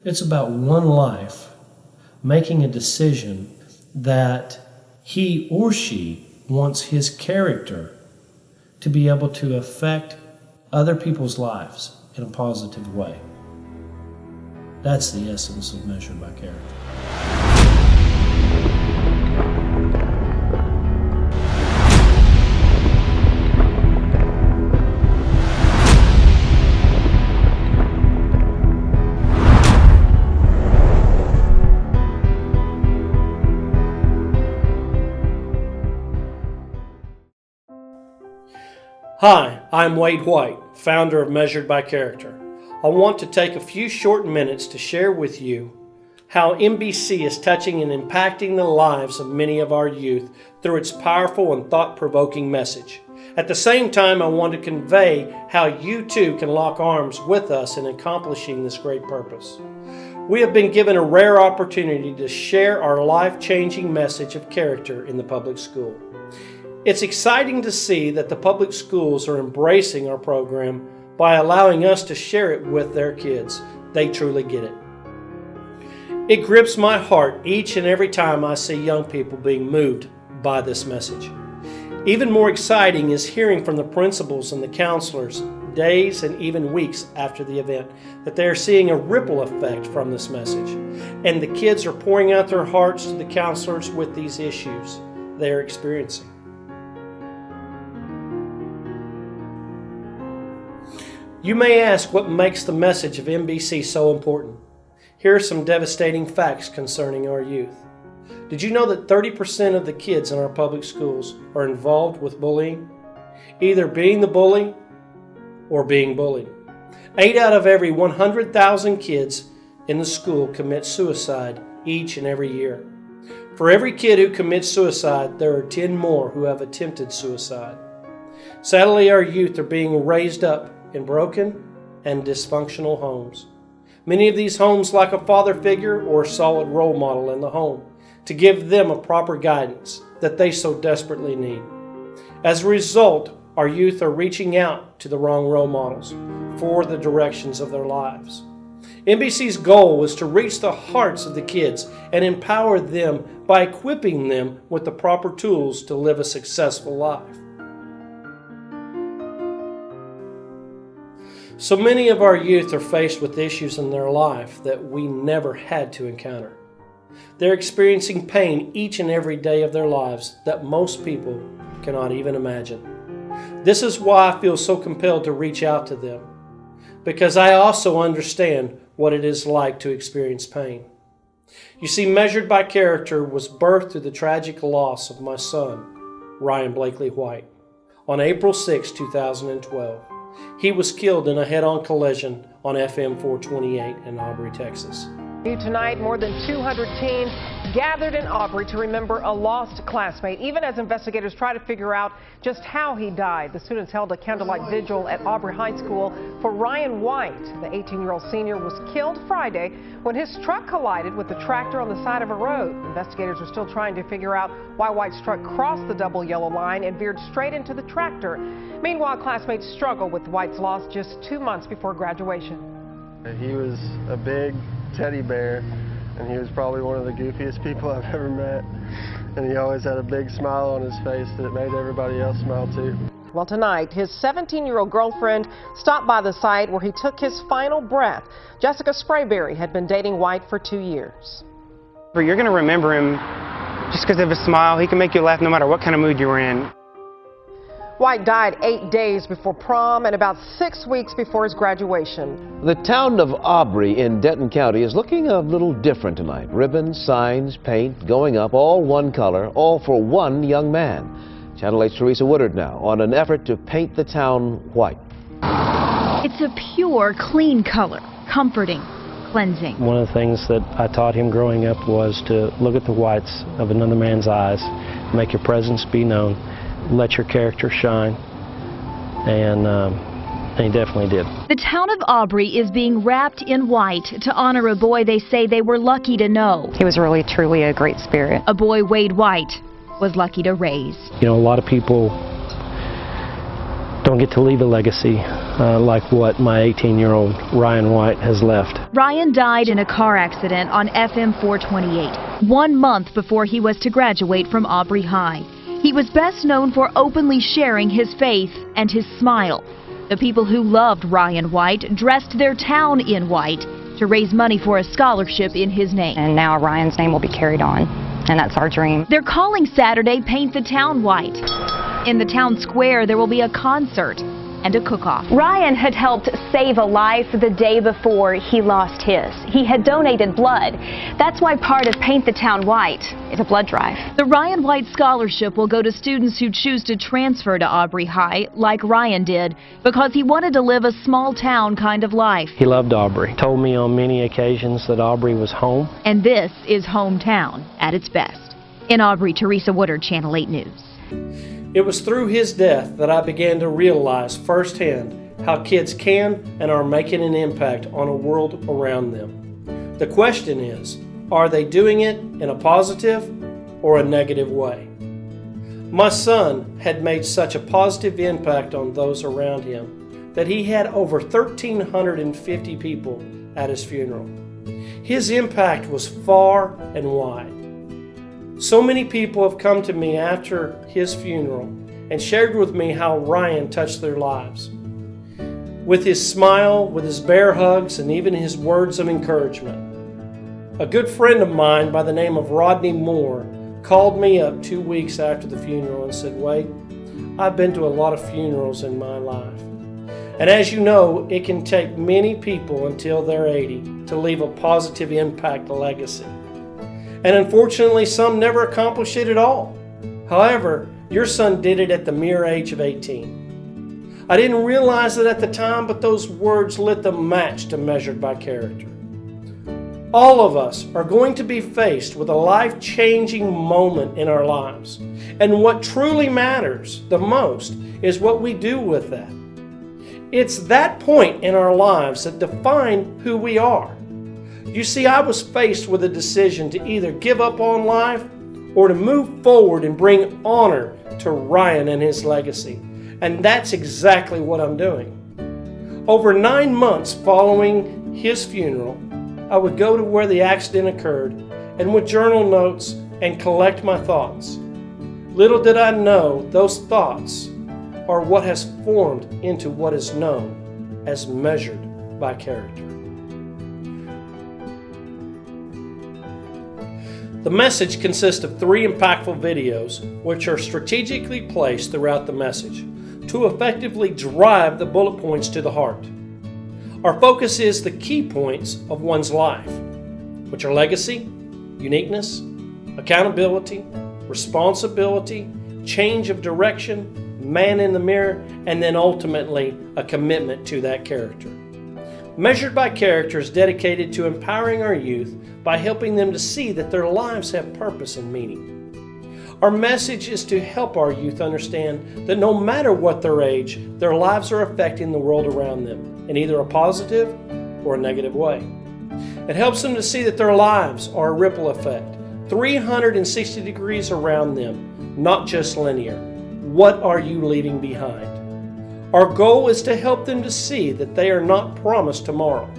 It's about one life making a decision that he or she wants his character to be able to affect other people's lives in a positive way. That's the essence of Measured by Character. Hi, I'm Wade White, founder of Measured by Character. I want to take a few short minutes to share with you how MBC is touching and impacting the lives of many of our youth through its powerful and thought-provoking message. At the same time, I want to convey how you too can lock arms with us in accomplishing this great purpose. We have been given a rare opportunity to share our life-changing message of character in the public school. It's exciting to see that the public schools are embracing our program by allowing us to share it with their kids. They truly get it. It grips my heart each and every time I see young people being moved by this message. Even more exciting is hearing from the principals and the counselors days and even weeks after the event that they are seeing a ripple effect from this message, and the kids are pouring out their hearts to the counselors with these issues they are experiencing. You may ask what makes the message of MBC so important. Here are some devastating facts concerning our youth. Did you know that 30% of the kids in our public schools are involved with bullying? Either being the bully or being bullied. 8 out of every 100,000 kids in the school commit suicide each and every year. For every kid who commits suicide, there are 10 more who have attempted suicide. Sadly, our youth are being raised up in broken and dysfunctional homes. Many of these homes lack a father figure or a solid role model in the home to give them a proper guidance that they so desperately need. As a result, our youth are reaching out to the wrong role models for the directions of their lives. NBC's goal was to reach the hearts of the kids and empower them by equipping them with the proper tools to live a successful life. So many of our youth are faced with issues in their life that we never had to encounter. They're experiencing pain each and every day of their lives that most people cannot even imagine. This is why I feel so compelled to reach out to them, because I also understand what it is like to experience pain. You see, Measured by Character was birthed through the tragic loss of my son, Ryan Blakely White, on April 6, 2012. He was killed in a head-on collision on FM 428 in Aubrey, Texas. Tonight, more than 200 teens gathered in Aubrey to remember a lost classmate, even as investigators try to figure out just how he died. The students held a candlelight vigil at Aubrey High School for Ryan White. The 18-year-old senior was killed Friday when his truck collided with the tractor on the side of a road. Investigators are still trying to figure out why White's truck crossed the double yellow line and veered straight into the tractor. Meanwhile, classmates struggle with White's loss just 2 months before graduation. He was a big teddy bear, and he was probably one of the goofiest people I've ever met. And he always had a big smile on his face that made everybody else smile too. Well, tonight, his 17-year-old girlfriend stopped by the site where he took his final breath. Jessica Sprayberry had been dating White for 2 years. You're going to remember him just because of his smile. He can make you laugh no matter what kind of mood you're in. White died 8 days before prom and about 6 weeks before his graduation. The town of Aubrey in Denton County is looking a little different tonight. Ribbons, signs, paint, going up, all one color, all for one young man. Channel 8's Teresa Woodard now on an effort to paint the town white. It's a pure, clean color, comforting, cleansing. One of the things that I taught him growing up was to look at the whites of another man's eyes, make your presence be known, let your character shine, and he definitely did. The town of Aubrey is being wrapped in white to honor a boy they say they were lucky to know. He was really, truly a great spirit. A boy Wade White was lucky to raise. You know, a lot of people don't get to leave a legacy like what my 18-year-old Ryan White has left. Ryan died in a car accident on FM 428, 1 month before he was to graduate from Aubrey High. He was best known for openly sharing his faith and his smile. The people who loved Ryan White dressed their town in white to raise money for a scholarship in his name. And now Ryan's name will be carried on, and that's our dream. They're calling Saturday Paint the Town White. In the town square, there will be a concert and a cook-off. Ryan had helped save a life the day before he lost his. He had donated blood. That's why part of Paint the Town White is a blood drive. The Ryan White Scholarship will go to students who choose to transfer to Aubrey High, like Ryan did, because he wanted to live a small town kind of life. He loved Aubrey. Told me on many occasions that Aubrey was home. And this is hometown at its best. In Aubrey, Teresa Woodard, Channel 8 News. It was through his death that I began to realize firsthand how kids can and are making an impact on a world around them. The question is, are they doing it in a positive or a negative way? My son had made such a positive impact on those around him that he had over 1,350 people at his funeral. His impact was far and wide. So many people have come to me after his funeral and shared with me how Ryan touched their lives. With his smile, with his bear hugs, and even his words of encouragement. A good friend of mine by the name of Rodney Moore called me up 2 weeks after the funeral and said, "Wade, I've been to a lot of funerals in my life. And as you know, it can take many people until they're 80 to leave a positive impact legacy. And unfortunately, some never accomplish it at all. However, your son did it at the mere age of 18. I didn't realize it at the time, but those words lit the match to Measured by Character. All of us are going to be faced with a life-changing moment in our lives. And what truly matters the most is what we do with that. It's that point in our lives that define who we are. You see, I was faced with a decision to either give up on life or to move forward and bring honor to Ryan and his legacy. And that's exactly what I'm doing. Over 9 months following his funeral, I would go to where the accident occurred and would journal notes and collect my thoughts. Little did I know those thoughts are what has formed into what is known as Measured by Character. The message consists of 3 impactful videos which are strategically placed throughout the message to effectively drive the bullet points to the heart. Our focus is the key points of one's life, which are legacy, uniqueness, accountability, responsibility, change of direction, man in the mirror, and then ultimately a commitment to that character. Measured by Character is dedicated to empowering our youth by helping them to see that their lives have purpose and meaning. Our message is to help our youth understand that no matter what their age, their lives are affecting the world around them in either a positive or a negative way. It helps them to see that their lives are a ripple effect, 360 degrees around them, not just linear. What are you leaving behind? Our goal is to help them to see that they are not promised tomorrow.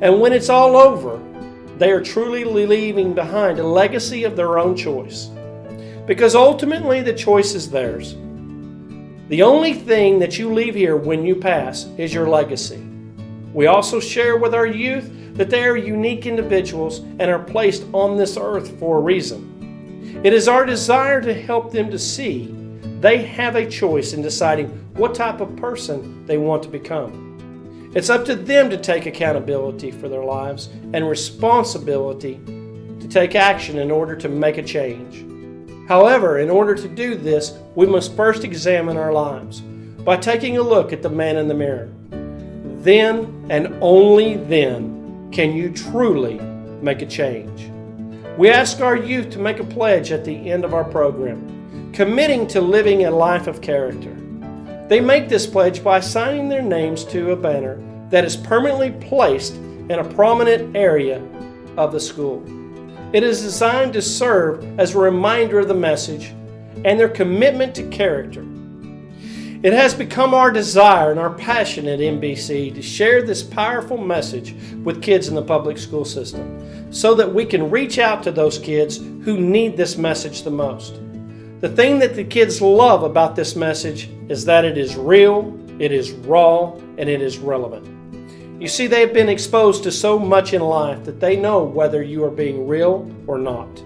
And when it's all over, they are truly leaving behind a legacy of their own choice. Because ultimately the choice is theirs. The only thing that you leave here when you pass is your legacy. We also share with our youth that they are unique individuals and are placed on this earth for a reason. It is our desire to help them to see they have a choice in deciding what type of person they want to become. It's up to them to take accountability for their lives and responsibility to take action in order to make a change. However, in order to do this, we must first examine our lives by taking a look at the man in the mirror. Then and only then can you truly make a change. We ask our youth to make a pledge at the end of our program, committing to living a life of character. They make this pledge by signing their names to a banner that is permanently placed in a prominent area of the school. It is designed to serve as a reminder of the message and their commitment to character. It has become our desire and our passion at NBC to share this powerful message with kids in the public school system so that we can reach out to those kids who need this message the most. The thing that the kids love about this message is that it is real, it is raw, and it is relevant. You see, they have been exposed to so much in life that they know whether you are being real or not.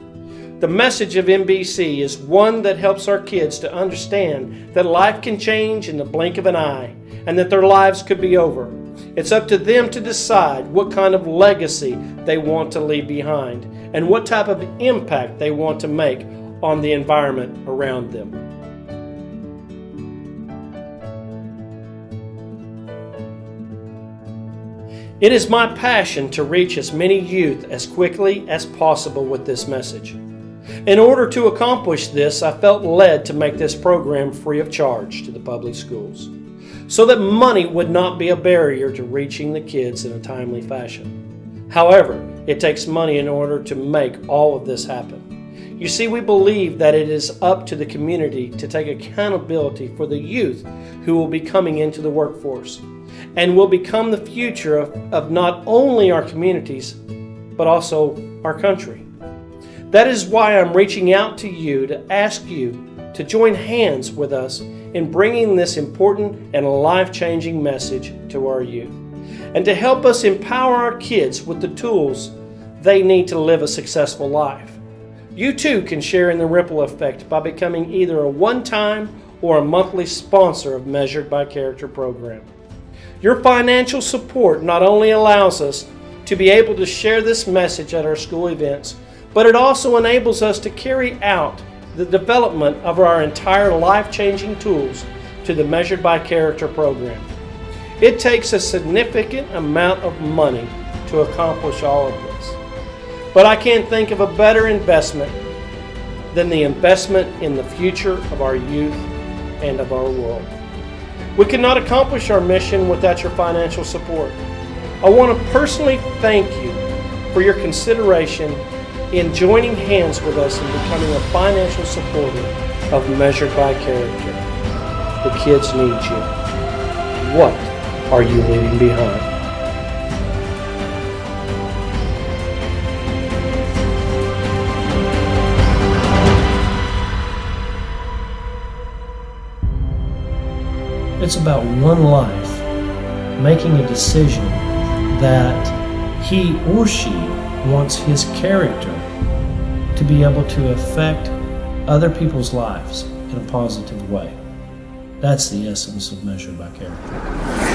The message of NBC is one that helps our kids to understand that life can change in the blink of an eye and that their lives could be over. It's up to them to decide what kind of legacy they want to leave behind and what type of impact they want to make on the environment around them. It is my passion to reach as many youth as quickly as possible with this message. In order to accomplish this, I felt led to make this program free of charge to the public schools, so that money would not be a barrier to reaching the kids in a timely fashion. However, it takes money in order to make all of this happen. You see, we believe that it is up to the community to take accountability for the youth who will be coming into the workforce and will become the future of not only our communities, but also our country. That is why I'm reaching out to you to ask you to join hands with us in bringing this important and life-changing message to our youth, and to help us empower our kids with the tools they need to live a successful life. You too can share in the ripple effect by becoming either a one-time or a monthly sponsor of Measured by Character program. Your financial support not only allows us to be able to share this message at our school events, but it also enables us to carry out the development of our entire life-changing tools to the Measured by Character program. It takes a significant amount of money to accomplish all of this. But I can't think of a better investment than the investment in the future of our youth and of our world. We cannot accomplish our mission without your financial support. I want to personally thank you for your consideration in joining hands with us and becoming a financial supporter of Measured by Character. The kids need you. What are you leaving behind? It's about one life making a decision that he or she wants his character to be able to affect other people's lives in a positive way. That's the essence of Measured by Character.